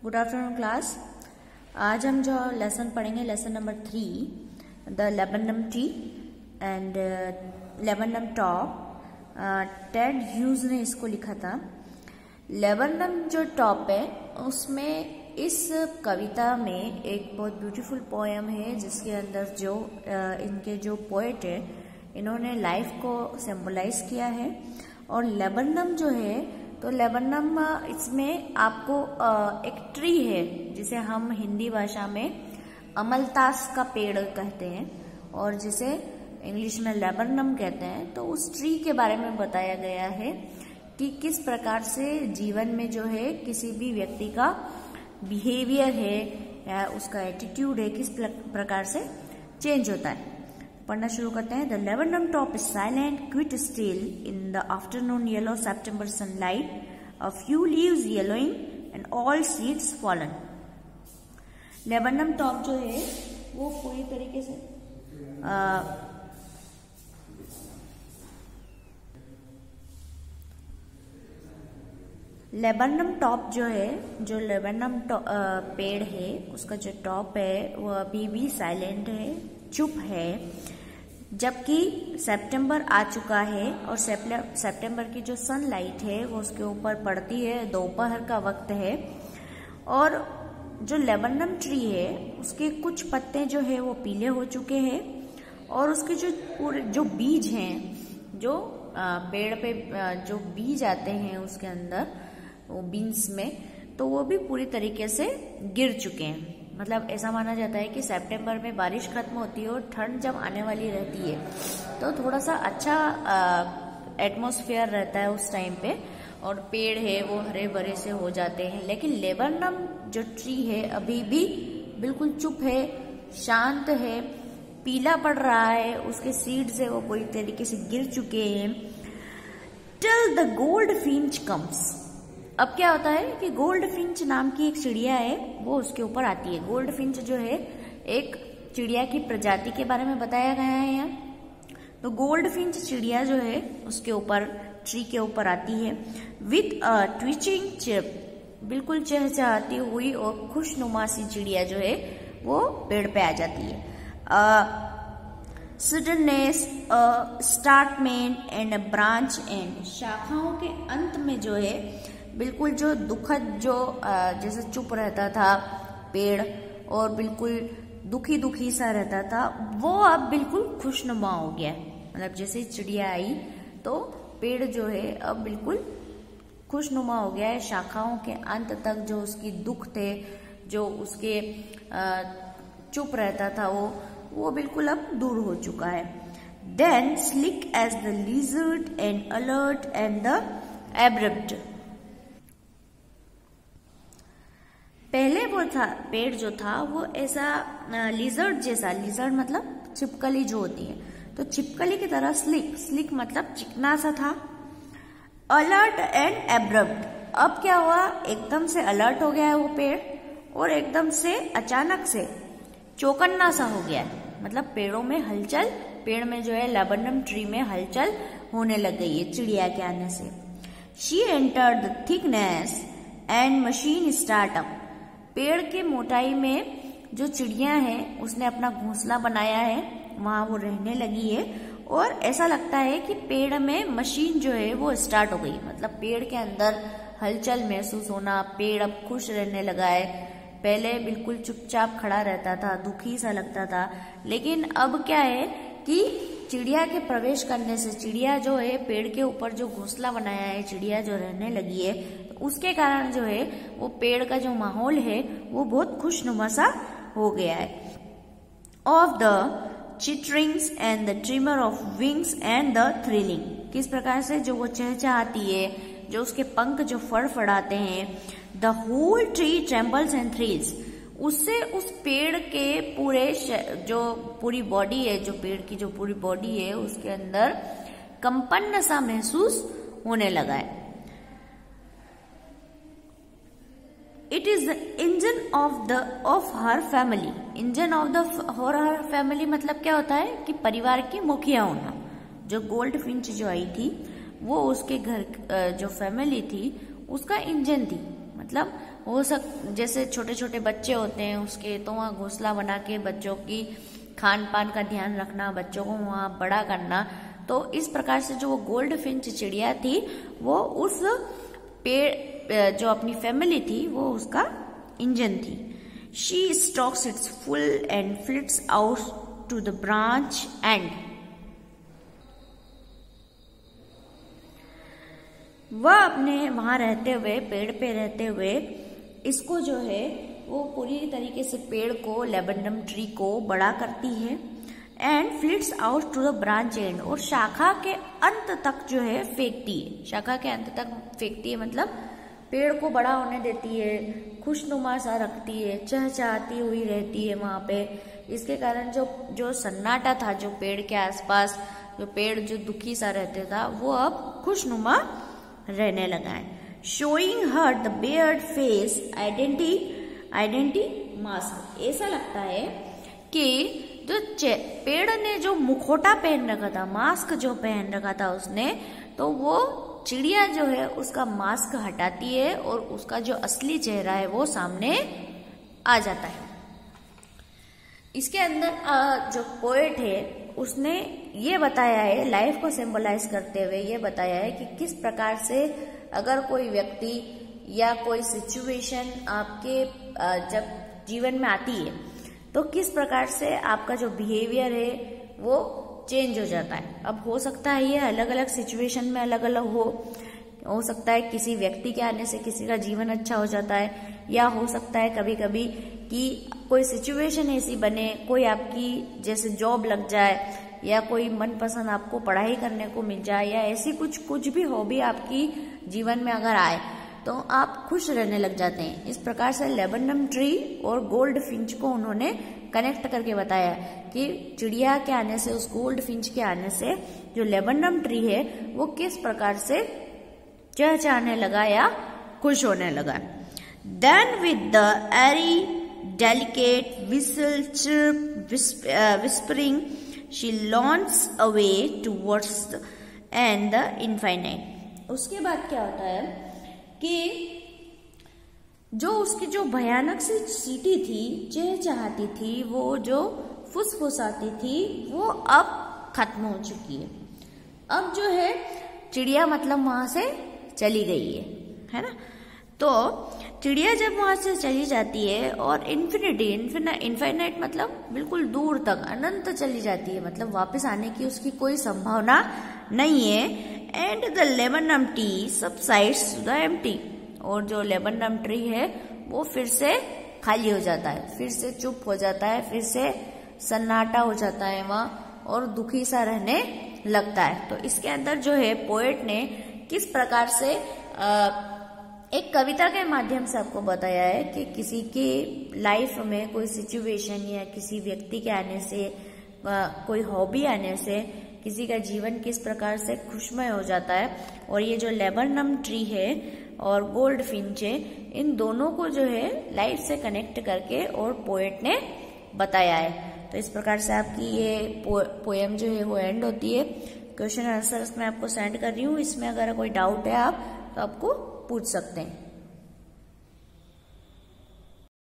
Good afternoon class. आज हम जो लेसन पढ़ेंगे lesson number 3 the laburnum tree and laburnum top. Ted Hughes ने इसको लिखा था। लेबनम जो टॉप है उसमें इस कविता में एक बहुत ब्यूटीफुल पोएम है जिसके अंदर जो इनके जो पोएट है इन्होंने लाइफ को सिंबलाइज किया है। और लेबनम जो है तो लेबनम इसमें आपको एक ट्री है जिसे हम हिंदी भाषा में अमलतास का पेड़ कहते हैं और जिसे इंग्लिश में लेबनम कहते हैं। तो उस ट्री के बारे में बताया गया है कि किस प्रकार से जीवन में जो है किसी भी व्यक्ति का बिहेवियर है या उसका एटीट्यूड है किस प्रकार से चेंज होता है। पढ़ना शुरू करते हैं। The laburnum top is silent quit still in the afternoon yellow September sunlight, a few leaves yellowing and all seeds fallen. Laburnum top जो है वो पूरी तरीके से लेबनम टॉप जो है जो लेबनम पेड़ है उसका जो टॉप है वो अभी भी साइलेंट है, चुप है, जबकि सितंबर आ चुका है और सितंबर की जो सनलाइट है वो उसके ऊपर पड़ती है। दोपहर का वक्त है और जो लेबनम ट्री है उसके कुछ पत्ते जो है वो पीले हो चुके हैं और उसके जो पूरे जो बीज हैं जो पेड़ पे जो बीज आते हैं उसके अंदर वो बीन्स में तो वो भी पूरी तरीके से गिर चुके हैं। मतलब ऐसा माना जाता है कि सितंबर में बारिश खत्म होती है और ठंड जब आने वाली रहती है तो थोड़ा सा अच्छा एटमॉस्फेयर रहता है उस टाइम पे और पेड़ है वो हरे भरे से हो जाते हैं। लेकिन लेबनम जो ट्री है अभी भी बिल्कुल चुप है, शांत है, पीला पड़ रहा है, उसके सीड्स है वो पूरी तरीके से गिर चुके हैं। Till the gold Finch comes. अब क्या होता है कि गोल्ड फिंच नाम की एक चिड़िया है वो उसके ऊपर आती है। गोल्ड फिंच जो है एक चिड़िया की प्रजाति के बारे में बताया गया है यहाँ। तो गोल्ड फिंच चिड़िया जो है उसके ऊपर ट्री के ऊपर आती है विथ अ ट्विचिंग चिप, बिल्कुल चहचहाती हुई और खुशनुमा सी चिड़िया जो है वो पेड़ पे आ जाती है। Suddenness, statement and a branch end, शाखाओं के अंत में जो है बिल्कुल जो दुखद जो जैसे चुप रहता था पेड़ और बिल्कुल दुखी दुखी सा रहता था वो अब बिल्कुल खुशनुमा हो गया। मतलब जैसे चिड़िया आई तो पेड़ जो है अब बिल्कुल खुशनुमा हो गया है। शाखाओं के अंत तक जो उसकी दुख थे जो उसके चुप रहता था वो बिल्कुल अब दूर हो चुका है। Then slick as the lizard and alert and the abrupt. पहले वो था पेड़ जो था वो ऐसा लिजर्ड जैसा, लिजर्ड मतलब छिपकली जो होती है तो छिपकली की तरह स्लिक मतलब चिकना सा था। अलर्ट एंड एब्रप्ट, अब क्या हुआ एकदम से अलर्ट हो गया है वो पेड़ और एकदम से अचानक से चौकन्ना सा हो गया है। मतलब पेड़ों में हलचल, पेड़ में जो है लेबनम ट्री में हलचल होने लग गई है चिड़िया के आने से। She entered the thickness and machine startup, पेड़ के मोटाई में जो चिड़िया है उसने अपना घोंसला बनाया है, वहां वो रहने लगी है और ऐसा लगता है कि पेड़ में मशीन जो है वो स्टार्ट हो गई। मतलब पेड़ के अंदर हलचल महसूस होना, पेड़ अब खुश रहने लगा है। पहले बिल्कुल चुपचाप खड़ा रहता था, दुखी सा लगता था, लेकिन अब क्या है कि चिड़िया के प्रवेश करने से चिड़िया जो है पेड़ के ऊपर जो घोंसला बनाया है चिड़िया जो रहने लगी है तो उसके कारण जो है वो पेड़ का जो माहौल है वो बहुत खुशनुमा सा हो गया है। Of the चिटरिंग्स and the trimmer of wings and the thrilling, किस प्रकार से जो वो चहचहाती है, जो उसके पंख जो फड़फड़ाते हैं। The whole tree trembles and thrills, उससे उस पेड़ के पूरे जो पूरी बॉडी है, जो पेड़ की जो पूरी बॉडी है उसके अंदर कंपन सा महसूस होने लगा है। It is the engine of her family. Engine of the her family मतलब क्या होता है कि परिवार की मुखिया होना। जो गोल्ड फिंच जो आई थी वो उसके घर जो फैमिली थी उसका इंजन थी। मतलब हो जैसे छोटे छोटे बच्चे होते हैं उसके, तो वहाँ घोंसला बना के बच्चों की खान पान का ध्यान रखना, बच्चों को वहाँ बड़ा करना। तो इस प्रकार से जो वो गोल्ड फिंच चिड़िया थी वो उस पेड़ जो अपनी फैमिली थी वो उसका इंजन थी। She stalks its full and flits out to the branch end. वह अपने वहां रहते हुए, पेड़ पे रहते हुए इसको जो है वो पूरी तरीके से पेड़ को, लेबेंडम ट्री को बड़ा करती है। And flits out to the branch end, और शाखा के अंत तक जो है फेंकती है। शाखा के अंत तक फेंकती है मतलब पेड़ को बड़ा होने देती है, खुशनुमा सा रखती है, चहचहाती हुई रहती है वहां पे। इसके कारण जो सन्नाटा था जो पेड़ के आसपास, जो पेड़ जो दुखी सा रहते था वो अब खुशनुमा रहने लगा है। Showing her the Baird face identity mask. ऐसा लगता है कि जो पेड़ ने जो मुखौटा पहन रखा था, मास्क जो पहन रखा था उसने, तो वो चिड़िया जो है उसका मास्क हटाती है और उसका जो असली चेहरा है वो सामने आ जाता है। इसके अंदर जो पोएट है उसने ये बताया है, लाइफ को सिंबलाइज करते हुए ये बताया है कि किस प्रकार से अगर कोई व्यक्ति या कोई सिचुएशन आपके जब जीवन में आती है तो किस प्रकार से आपका जो बिहेवियर है वो चेंज हो जाता है। अब हो सकता है ये अलग अलग सिचुएशन में अलग अलग हो सकता है किसी व्यक्ति के आने से किसी का जीवन अच्छा हो जाता है, या हो सकता है कभी कभी कि कोई सिचुएशन ऐसी बने, कोई आपकी जैसे जॉब लग जाए, या कोई मनपसंद आपको पढ़ाई करने को मिल जाए, या ऐसी कुछ भी हॉबी आपकी जीवन में अगर आए तो आप खुश रहने लग जाते हैं। इस प्रकार से लेबेंडम ट्री और गोल्ड फिंच को उन्होंने कनेक्ट करके बताया कि चिड़िया के आने से, उस गोल्ड फिंच के आने से जो लेबेंडम ट्री है वो किस प्रकार से चहचहाने लगा या खुश होने लगा। Then with the airy delicate whistle chirp whispering she launch away towards and the infinite. उसके बाद क्या होता है कि जो उसकी जो भयानक सी सीटी थी, चहचहाती थी, वो जो फुसफुसाती थी, वो अब खत्म हो चुकी है। अब जो है चिड़िया मतलब वहां से चली गई है ना। तो चिड़िया जब वहां से चली जाती है और इनफाइनाइट मतलब बिल्कुल दूर तक, अनंत चली जाती है, मतलब वापस आने की उसकी कोई संभावना नहीं है। And the laburnum tree subsides to the empty, और जो लेबेंडम ट्री है वो फिर से खाली हो जाता है, फिर से चुप हो जाता है, फिर से सन्नाटा हो जाता है वहाँ और दुखी सा रहने लगता है। तो इसके अंदर जो है पोएट ने किस प्रकार से एक कविता के माध्यम से आपको बताया है कि किसी की लाइफ में कोई सिचुएशन या किसी व्यक्ति के आने से, कोई हॉबी आने से किसी का जीवन किस प्रकार से खुशमय हो जाता है। और ये जो लेबेंडम ट्री है और गोल्ड फिंच है, इन दोनों को जो है लाइफ से कनेक्ट करके और पोएट ने बताया है। तो इस प्रकार से आपकी ये पोएम जो है वो एंड होती है। क्वेश्चन आंसर मैं आपको सेंड कर रही हूँ, इसमें अगर कोई डाउट है आप तो आपको पूछ सकते हैं।